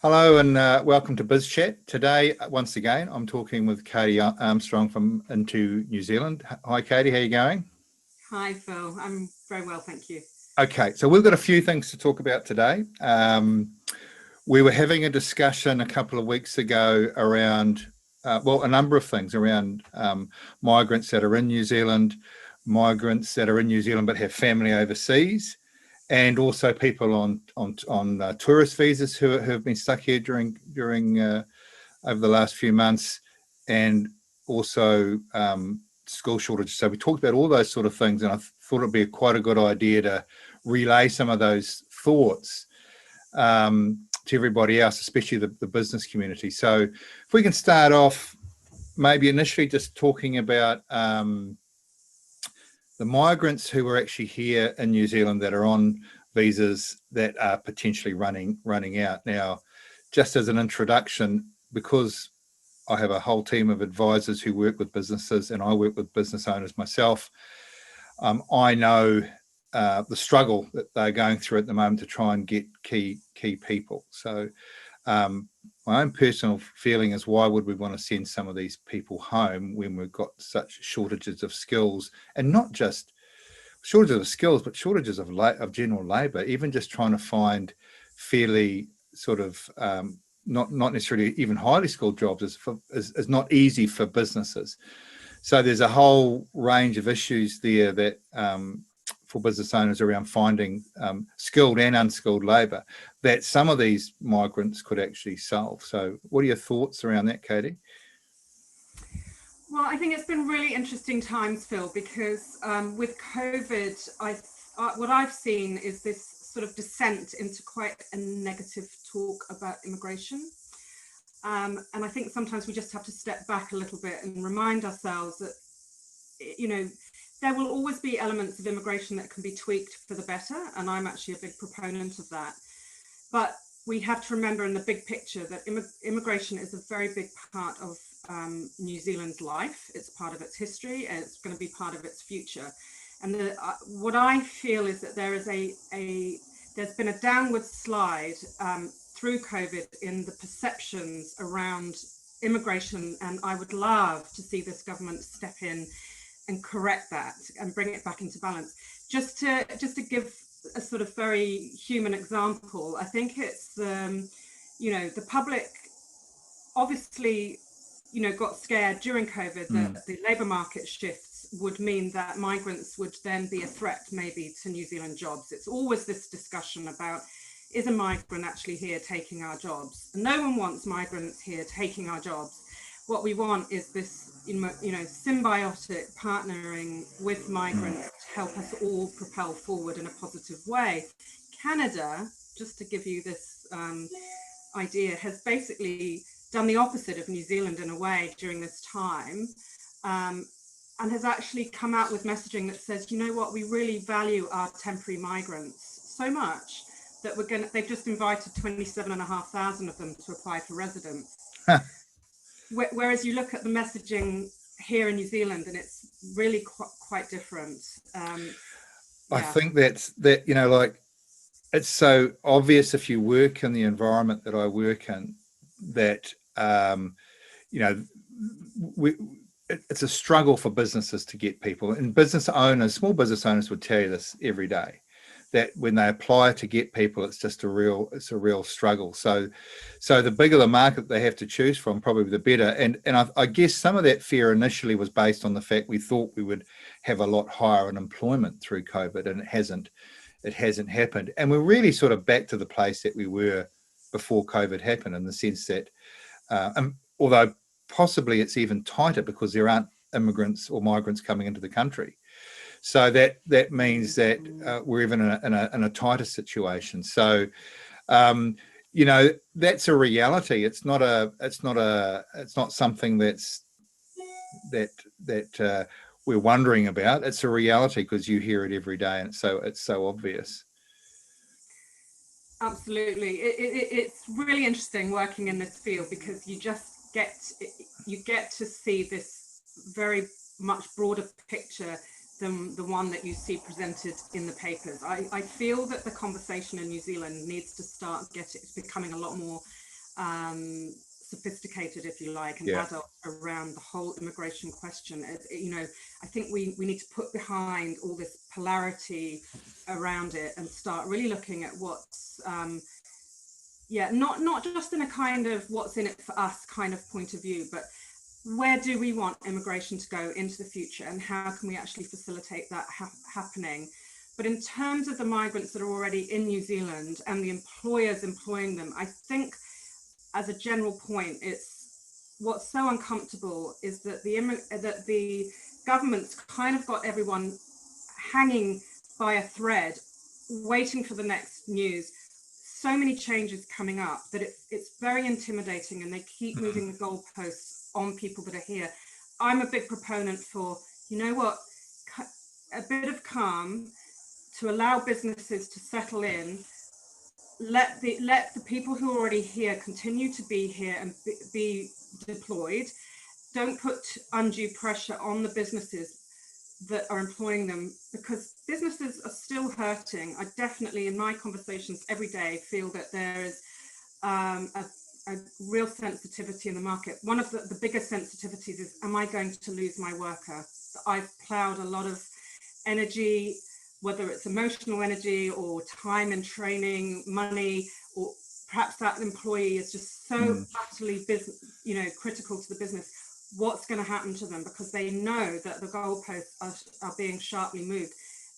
Hello and welcome to Biz Chat. Today, once again, I'm talking with Katy Armstrong from New Zealand. Hi, Katy, how are you going? Hi, Phil. I'm very well, thank you. Okay, so we've got a few things to talk about today. We were having a discussion a couple of weeks ago around, a number of things around migrants that are in New Zealand, migrants that are in New Zealand but have family overseas, and also people on tourist visas who have been stuck here during over the last few months, and also school shortages. So we talked about all those sort of things, and I thought it'd be quite a good idea to relay some of those thoughts to everybody else, especially the business community. So if we can start off maybe initially just talking about the migrants who are actually here in New Zealand that are on visas that are potentially running out. Now, just as an introduction, because I have a whole team of advisors who work with businesses and I work with business owners myself, I know the struggle that they're going through at the moment to try and get key people. So my own personal feeling is, why would we want to send some of these people home when we've got such shortages of skills, and not just shortages of skills, but shortages of general labour. Even just trying to find fairly sort of not necessarily even highly skilled jobs is not easy for businesses. So there's a whole range of issues there that for business owners around finding skilled and unskilled labour that some of these migrants could actually solve. So what are your thoughts around that, Katy? Well, I think it's been really interesting times, Phil, because with COVID, what I've seen is this sort of descent into quite a negative talk about immigration. And I think sometimes we just have to step back a little bit and remind ourselves that, you know, there will always be elements of immigration that can be tweaked for the better, and I'm actually a big proponent of that. But we have to remember in the big picture that immigration is a very big part of New Zealand's life. It's part of its history, and it's going to be part of its future. And what I feel is that there's been a downward slide through COVID in the perceptions around immigration, and I would love to see this government step in and correct that and bring it back into balance. Just to give a sort of very human example, I think it's the public obviously got scared during COVID that the labour market shifts would mean that migrants would then be a threat maybe to New Zealand jobs. It's always this discussion about, is a migrant actually here taking our jobs? And no one wants migrants here taking our jobs. What we want is this symbiotic partnering with migrants to help us all propel forward in a positive way. Canada, just to give you this idea, has basically done the opposite of New Zealand in a way during this time, and has actually come out with messaging that says, you know what, we really value our temporary migrants so much that they've just invited 27,500 of them to apply for residence. Whereas you look at the messaging here in New Zealand, and it's really quite different. I think that it's so obvious if you work in the environment that I work in, that it's a struggle for businesses to get people, and small business owners would tell you this every day, that when they apply to get people, it's a real struggle. So the bigger the market they have to choose from, probably the better. And I guess some of that fear initially was based on the fact we thought we would have a lot higher unemployment through COVID, and it hasn't happened. And we're really sort of back to the place that we were before COVID happened, in the sense that, although possibly it's even tighter because there aren't immigrants or migrants coming into the country. So that means that we're even in a tighter situation. So that's a reality. It's not something that we're wondering about. It's a reality because you hear it every day, and it's so obvious. Absolutely, it's really interesting working in this field, because you get to see this very much broader picture than the one that you see presented in the papers. I feel that the conversation in New Zealand needs to start becoming a lot more sophisticated, if you like, and Yeah. adult around the whole immigration question. I think we need to put behind all this polarity around it and start really looking at what's not just in a kind of what's in it for us kind of point of view, but where do we want immigration to go into the future, and how can we actually facilitate that happening? But in terms of the migrants that are already in New Zealand and the employers employing them, I think as a general point, it's what's so uncomfortable is that the government's kind of got everyone hanging by a thread, waiting for the next news. So many changes coming up that it's very intimidating, and they keep moving the goalposts on people that are here. I'm a big proponent for, you know what, a bit of calm to allow businesses to settle in. Let the people who are already here continue to be here and be deployed. Don't put undue pressure on the businesses that are employing them, because businesses are still hurting. I definitely, in my conversations every day, feel that there is a real sensitivity in the market. One of the biggest sensitivities is, am I going to lose my worker? I've plowed a lot of energy, whether it's emotional energy or time and training, money, or perhaps that employee is just so utterly critical to the business. What's going to happen to them? Because they know that the goalposts are being sharply moved,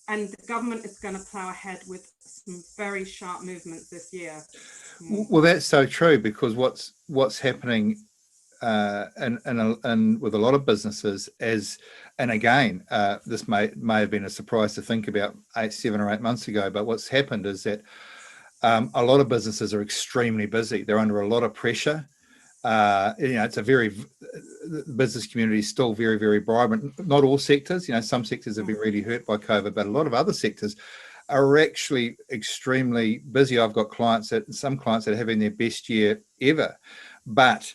and the government is going to plow ahead with some very sharp movements this year. Well, that's so true, because what's happening and with a lot of businesses is, and again, this may have been a surprise to think about 7 or 8 months ago, but what's happened is that a lot of businesses are extremely busy. They're under a lot of pressure. It's the business community is still very, very vibrant. Not all sectors, some sectors have been really hurt by COVID, but a lot of other sectors are actually extremely busy. I've got some clients that are having their best year ever, but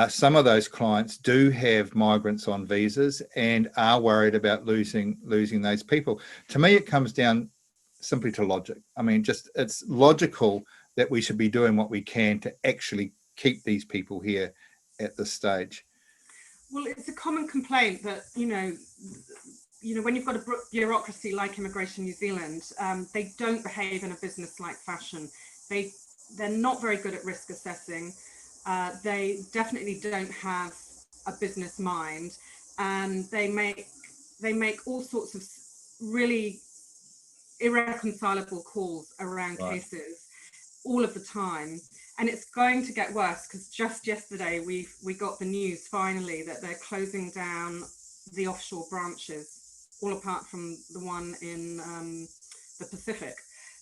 some of those clients do have migrants on visas and are worried about losing those people. To me, it comes down simply to logic. I mean, it's logical that we should be doing what we can to actually keep these people here at this stage. Well, it's a common complaint that, when you've got a bureaucracy like Immigration New Zealand, they don't behave in a business-like fashion. They're not very good at risk assessing. They definitely don't have a business mind, and they make all sorts of really irreconcilable calls around cases all of the time. And it's going to get worse, because just yesterday we got the news finally that they're closing down the offshore branches, all apart from the one in the Pacific.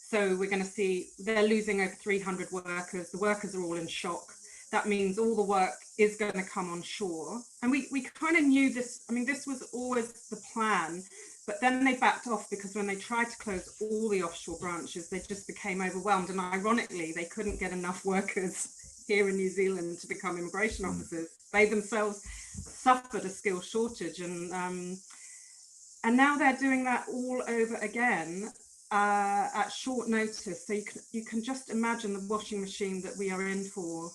So we're going to see they're losing over 300 workers. The workers are all in shock. That means all the work is going to come on shore. And we kind of knew this. I mean, this was always the plan. But then they backed off, because when they tried to close all the offshore branches, they just became overwhelmed. And ironically, they couldn't get enough workers here in New Zealand to become immigration officers. They themselves suffered a skill shortage. And now they're doing that all over again at short notice. So you can just imagine the washing machine that we are in for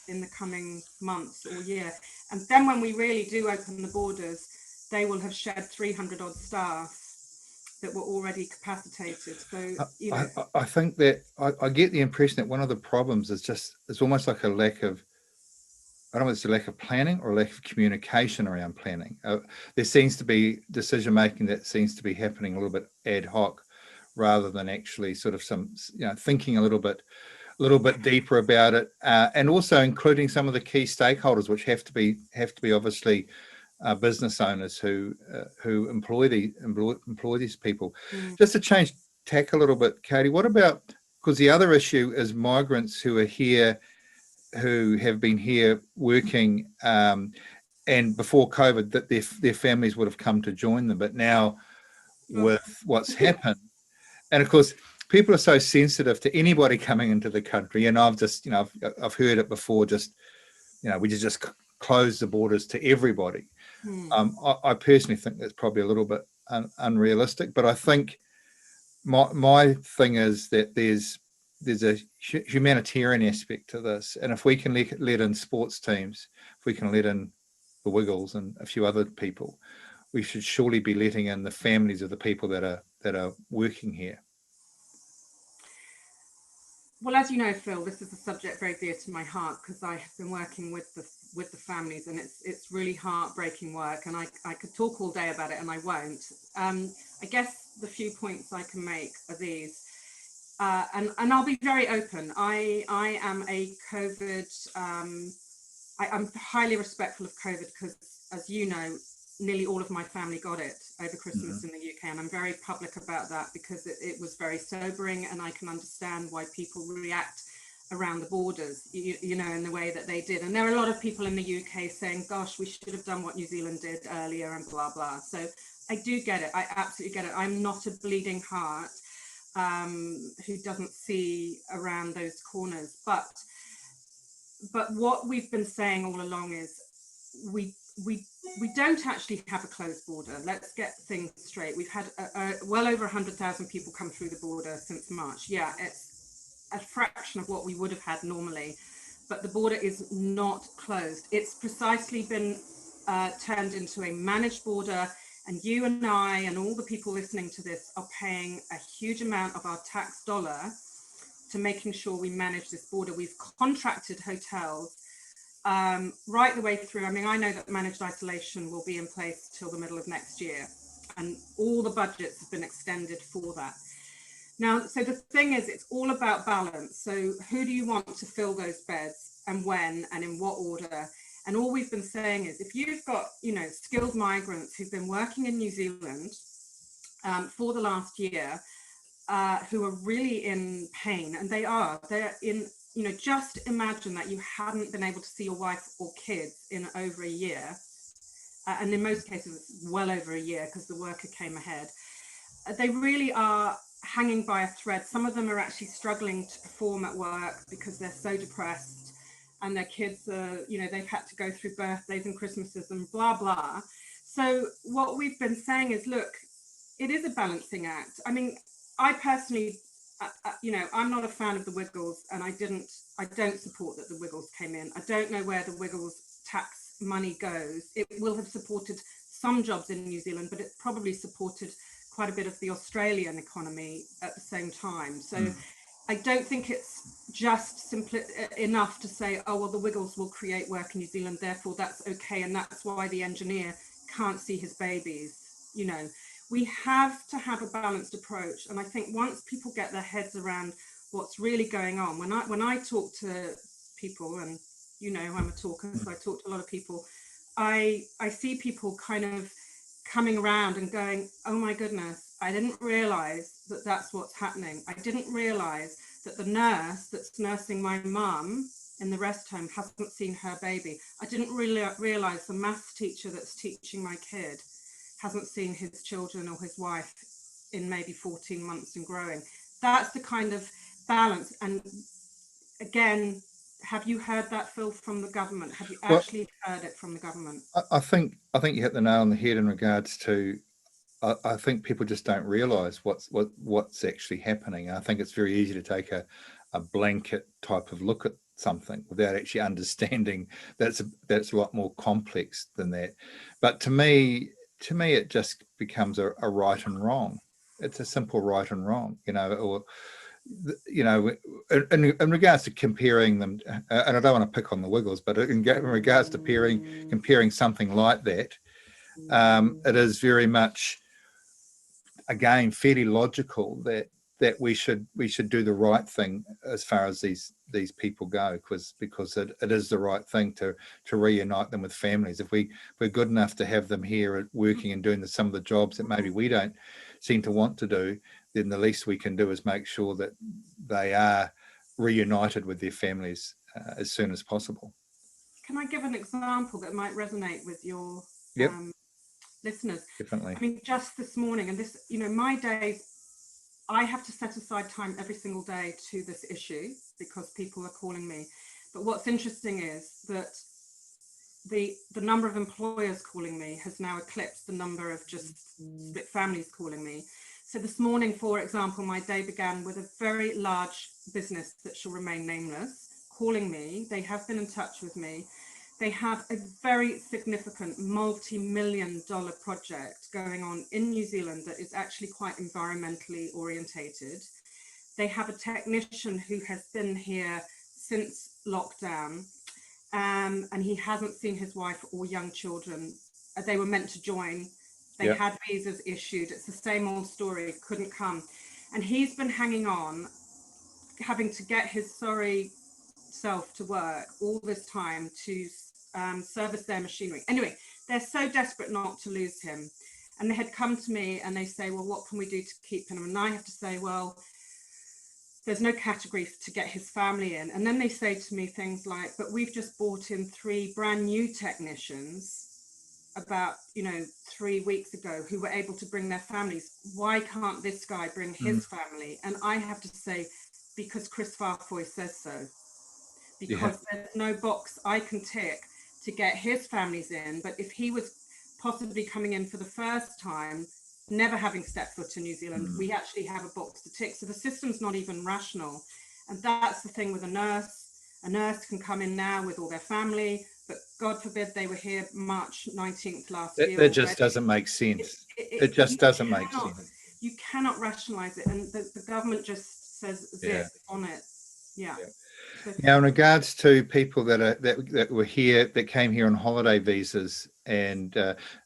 in the coming months or year. And then when we really do open the borders, they will have shed 300 odd staff that were already capacitated. So, I think that I get the impression that one of the problems is it's almost like a lack of, I don't know if it's a lack of planning or a lack of communication around planning. There seems to be decision making that seems to be happening a little bit ad hoc, rather than actually sort of some, thinking a little bit deeper about it, and also including some of the key stakeholders, which have to be obviously business owners who employ these people. Just to change tack a little bit, Katy, what about, because the other issue is migrants who are here, who have been here working, and before COVID, that their families would have come to join them, but now with what's happened, and of course, people are so sensitive to anybody coming into the country, and I've just, I've heard it before. Just, we just close the borders to everybody. I personally think that's probably a little bit unrealistic, but I think my thing is that there's humanitarian aspect to this, and if we can let in sports teams, if we can let in the Wiggles and a few other people, we should surely be letting in the families of the people that are working here. Well, as you know, Phil, this is a subject very dear to my heart because I have been working with the families, and it's really heartbreaking work, and I could talk all day about it, and I won't. I guess the few points I can make are these, and I'll be very open. I am a COVID. I'm highly respectful of COVID because, as you know, nearly all of my family got it over Christmas in the UK, and I'm very public about that because it was very sobering, and I can understand why people react around the borders, you know, in the way that they did. And there are a lot of people in the UK saying, gosh, we should have done what New Zealand did earlier and blah, blah. So I do get it. I absolutely get it. I'm not a bleeding heart who doesn't see around those corners. But what we've been saying all along is we don't actually have a closed border. Let's get things straight. We've had well over 100,000 people come through the border since March. Yeah, it's a fraction of what we would have had normally, but the border is not closed. It's precisely been turned into a managed border, and you and I and all the people listening to this are paying a huge amount of our tax dollar to making sure we manage this border. We've contracted hotels right the way through. I mean, I know that managed isolation will be in place till the middle of next year, and all the budgets have been extended for that. Now, so the thing is, it's all about balance. So who do you want to fill those beds, and when, and in what order? And all we've been saying is, if you've got, you know, skilled migrants who've been working in New Zealand for the last year, who are really in pain, and they're in, you know, just imagine that you hadn't been able to see your wife or kids in over a year, and in most cases well over a year because the worker came ahead. They really are hanging by a thread. Some of them are actually struggling to perform at work because they're so depressed, and their kids are, you know, they've had to go through birthdays and Christmases and blah blah. So what we've been saying is, look, it is a balancing act. I mean, I personally, you know, I'm not a fan of the Wiggles, and I don't support that the Wiggles came in. I don't know where the Wiggles tax money goes. It will have supported some jobs in New Zealand, but it probably supported quite a bit of the Australian economy at the same time. So I don't think it's just simply enough to say, oh, well, the Wiggles will create work in New Zealand, therefore that's okay, and that's why the engineer can't see his babies. You know, we have to have a balanced approach. And I think once people get their heads around what's really going on, when I talk to people, and you know, I'm a talker, so I talk to a lot of people, I see people kind of coming around and going, oh my goodness, I didn't realize that that's what's happening. I didn't realize that the nurse that's nursing my mum in the rest home hasn't seen her baby. I didn't really realize the maths teacher that's teaching my kid hasn't seen his children or his wife in maybe 14 months and growing. That's the kind of balance. And again, have you heard that, Phil, from the government? Have you actually heard it from the government? I think you hit the nail on the head in regards to, I think people just don't realise what's actually happening. I think it's very easy to take a blanket type of look at something without actually understanding that's a lot more complex than that. But to me it just becomes a right and wrong. It's a simple right and wrong, you know, or you know, in regards to comparing them, and I don't want to pick on the Wiggles, but in regards to comparing something like that, it is very much, again, fairly logical that we should do the right thing as far as these people go, because it is the right thing to reunite them with families. If we're good enough to have them here working and doing some of the jobs that maybe we don't seem to want to do, then the least we can do is make sure that they are reunited with their families as soon as possible. Can I give an example that might resonate with your listeners? Definitely. I mean, just this morning, and this, you know, my days, I have to set aside time every single day to this issue because people are calling me. But what's interesting is that the number of employers calling me has now eclipsed the number of just split families calling me. So this morning, for example, my day began with a very large business that shall remain nameless calling me. They have been in touch with me. They have a very significant multi-million-dollar project going on in New Zealand that is actually quite environmentally orientated. They have a technician who has been here since lockdown, and he hasn't seen his wife or young children. They were meant to join. They had visas issued. It's the same old story, couldn't come. And he's been hanging on, having to get his sorry self to work all this time to service their machinery. Anyway, they're so desperate not to lose him. And they had come to me and they say, well, what can we do to keep him? And I have to say, well, there's no category to get his family in. And then they say to me things like, but we've just brought in 3 brand new technicians about 3 weeks ago who were able to bring their families. Why can't this guy bring his family? And I have to say, because Chris Farfoy says so. Because there's no box I can tick to get his families in. But if he was possibly coming in for the first time, never having stepped foot in New Zealand, we actually have a box to tick. So the system's not even rational. And that's the thing with a nurse. A nurse can come in now with all their family, but God forbid they were here March 19th last year. That just doesn't make sense. It just doesn't make sense. You cannot rationalize it. And the government just says zip on it. Yeah. Now, in regards to people that were here, that came here on holiday visas, and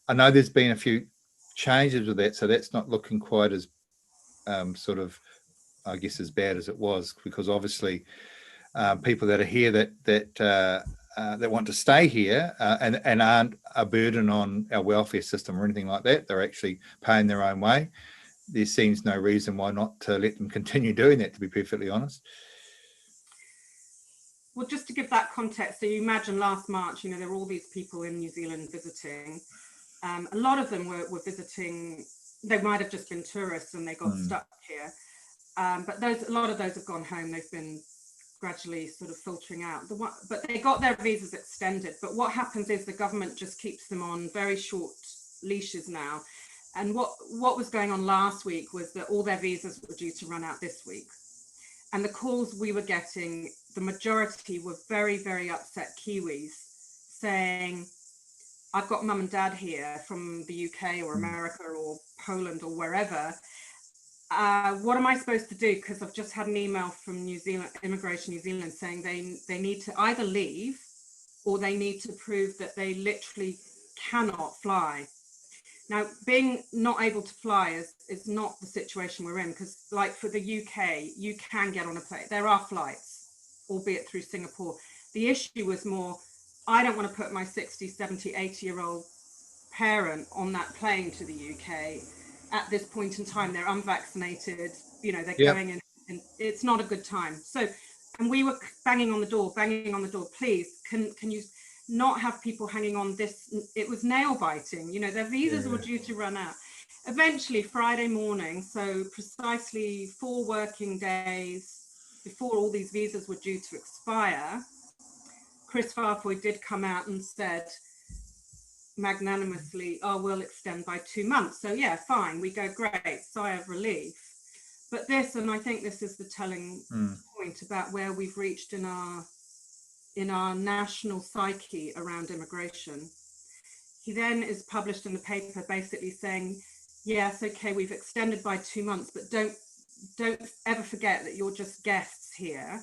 I know there's been a few changes with that, so that's not looking quite as sort of, I guess, as bad as it was, because obviously people that are here that want to stay here and aren't a burden on our welfare system or anything like that, they're actually paying their own way. There seems no reason why not to let them continue doing that, to be perfectly honest. Well, just to give that context, so you imagine last March, there were all these people in New Zealand visiting. A lot of them were visiting, they might have just been tourists and they got stuck here. But a lot of those have gone home. They've been gradually sort of filtering out. But they got their visas extended. But what happens is the government just keeps them on very short leashes now. And what was going on last week was that all their visas were due to run out this week. And the calls we were getting, the majority were very, very upset Kiwis saying, I've got mum and dad here from the UK or America or Poland or wherever. What am I supposed to do? Because I've just had an email from New Zealand, Immigration New Zealand, saying they need to either leave or they need to prove that they literally cannot fly. Now, being not able to fly is not the situation we're in, because like for the UK, you can get on a plane. There are flights, albeit through Singapore. The issue was more, I don't want to put my 60, 70, 80-year-old parent on that plane to the UK at this point in time. They're unvaccinated, they're going in, and it's not a good time. So, and we were banging on the door, please, can you not have people hanging on this? It was nail biting, their visas were due to run out. Eventually, Friday morning, so precisely 4 working days before all these visas were due to expire, Chris Farfoy did come out and said magnanimously, oh, we'll extend by 2 months. So yeah, fine, we go, great, sigh of relief. But this, and I think this is the telling point about where we've reached in our national psyche around immigration. He then is published in the paper basically saying, yes, okay, we've extended by 2 months, but don't ever forget that you're just guests here.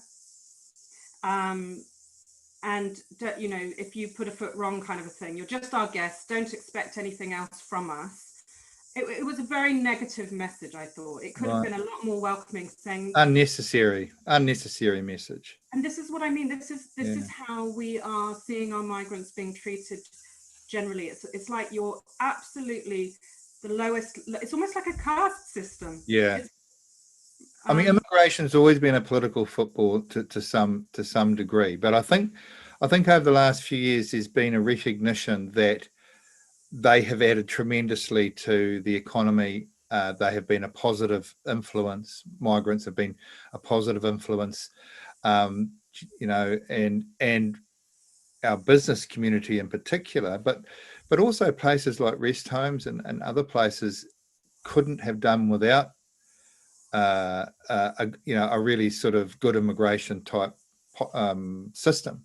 And if you put a foot wrong, kind of a thing, you're just our guests, don't expect anything else from us. It was a very negative message, I thought. It could have been a lot more welcoming, saying unnecessary message. And this is what I mean. This is how we are seeing our migrants being treated generally. It's like you're absolutely the lowest. It's almost like a caste system. Yeah. I mean, immigration's always been a political football to some degree, but I think over the last few years there's been a recognition that they have added tremendously to the economy. They have been a positive influence. Migrants have been a positive influence, and our business community in particular, but also places like rest homes and other places. couldn't have done without a really sort of good immigration type system.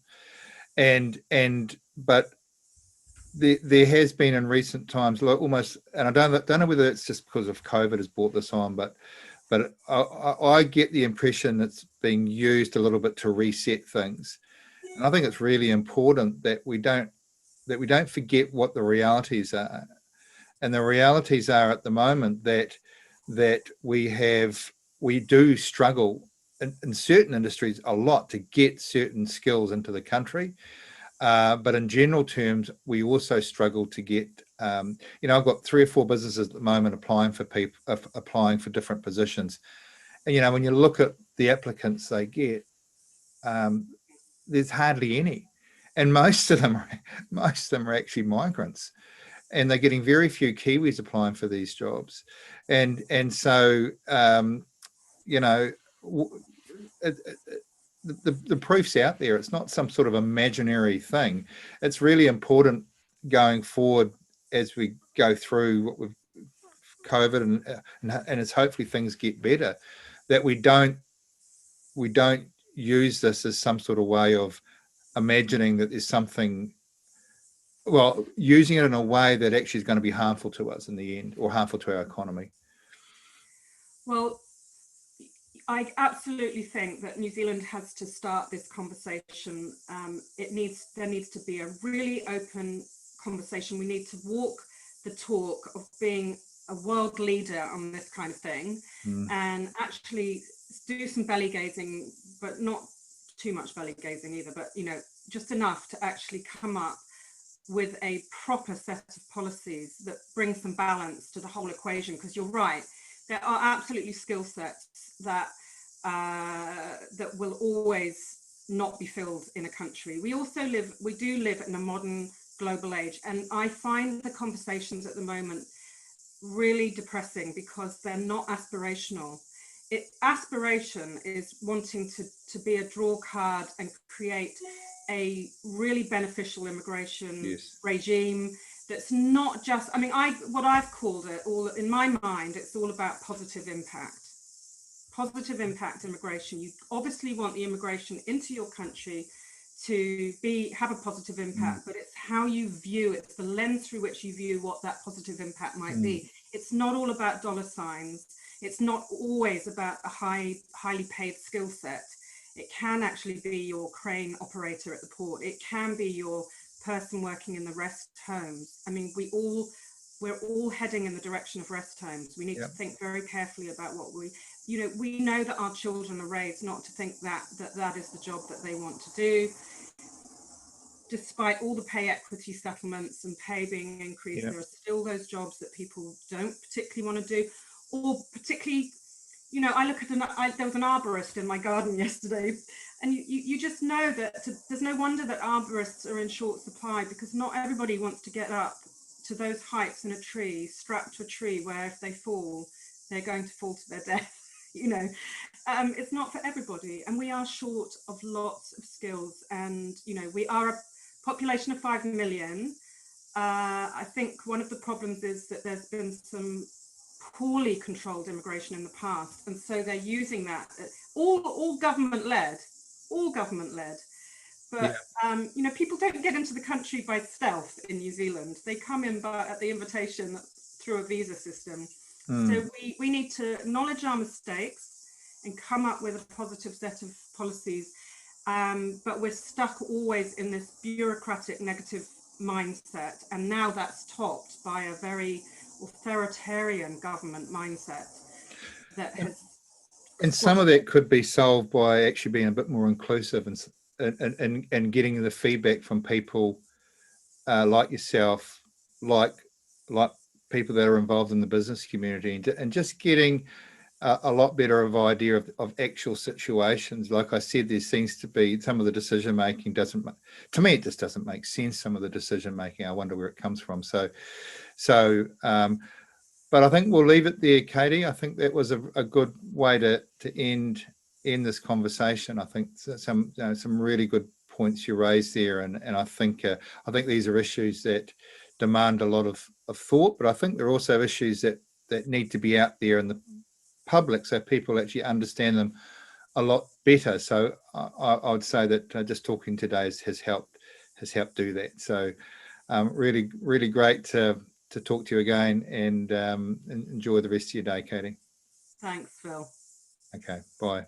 But there has been in recent times, like almost, and I don't know whether it's just because of COVID has brought this on, but I get the impression it's being used a little bit to reset things. And I think it's really important that we don't forget what the realities are. And the realities are at the moment that we do struggle in certain industries a lot to get certain skills into the country. But in general terms, we also struggle to get, I've got 3 or 4 businesses at the moment applying for different positions. And, when you look at the applicants they get, there's hardly any. And most of them are actually migrants. And they're getting very few Kiwis applying for these jobs. And so, the proof's out there. It's not some sort of imaginary thing. It's really important going forward as we go through what we've COVID and as hopefully things get better, that we don't use this as some sort of way of imagining that there's something, using it in a way that actually is going to be harmful to us in the end, or harmful to our economy. Well, I absolutely think that New Zealand has to start this conversation. There needs to be a really open conversation. We need to walk the talk of being a world leader on this kind of thing, and actually do some belly gazing, but not too much belly gazing either, but just enough to actually come up with a proper set of policies that bring some balance to the whole equation. Because you're right, there are absolutely skill sets that will always not be filled in a country. We do live in a modern global age, and I find the conversations at the moment really depressing because they're not aspirational. Aspiration is wanting to be a draw card and create a really beneficial immigration regime that's not just, what I've called it, all in my mind, it's all about positive impact immigration. You obviously want the immigration into your country to have a positive impact, but it's how you view it, it's the lens through which you view what that positive impact might be. It's not all about dollar signs. It's not always about a highly paid skill set. It can actually be your crane operator at the port. It can be your person working in the rest homes. We're all heading in the direction of rest homes. We need to think very carefully about what we know that our children are raised not to think that is the job that they want to do. Despite all the pay equity settlements and pay being increased, there are still those jobs that people don't particularly want to do, or particularly, I look at there was an arborist in my garden yesterday, and you just know that there's no wonder that arborists are in short supply, because not everybody wants to get up to those heights in a tree, strapped to a tree, where if they fall, they're going to fall to their death. It's not for everybody, and we are short of lots of skills. And we are a population of 5 million. I think one of the problems is that there's been some poorly controlled immigration in the past, and so they're using that all government led. But people don't get into the country by stealth in New Zealand. They come in at the invitation through a visa system. So we need to acknowledge our mistakes and come up with a positive set of policies. But we're stuck always in this bureaucratic negative mindset. And now that's topped by a very authoritarian government mindset that has... And some of that could be solved by actually being a bit more inclusive and getting the feedback from people like yourself, like people that are involved in the business community, and just getting a lot better of idea of actual situations. Like I said, there seems to be some of the decision making to me, it just doesn't make sense. Some of the decision making, I wonder where it comes from. But I think we'll leave it there, Katy. I think that was a good way to end this conversation. I think some really good points you raised there, and I think these are issues that demand a lot of thought, but I think they're also issues that that need to be out there in the public so people actually understand them a lot better. So I would say that just talking today has helped do that. So really great to talk to you again, and enjoy the rest of your day, Katy. Thanks, Phil. Okay, bye.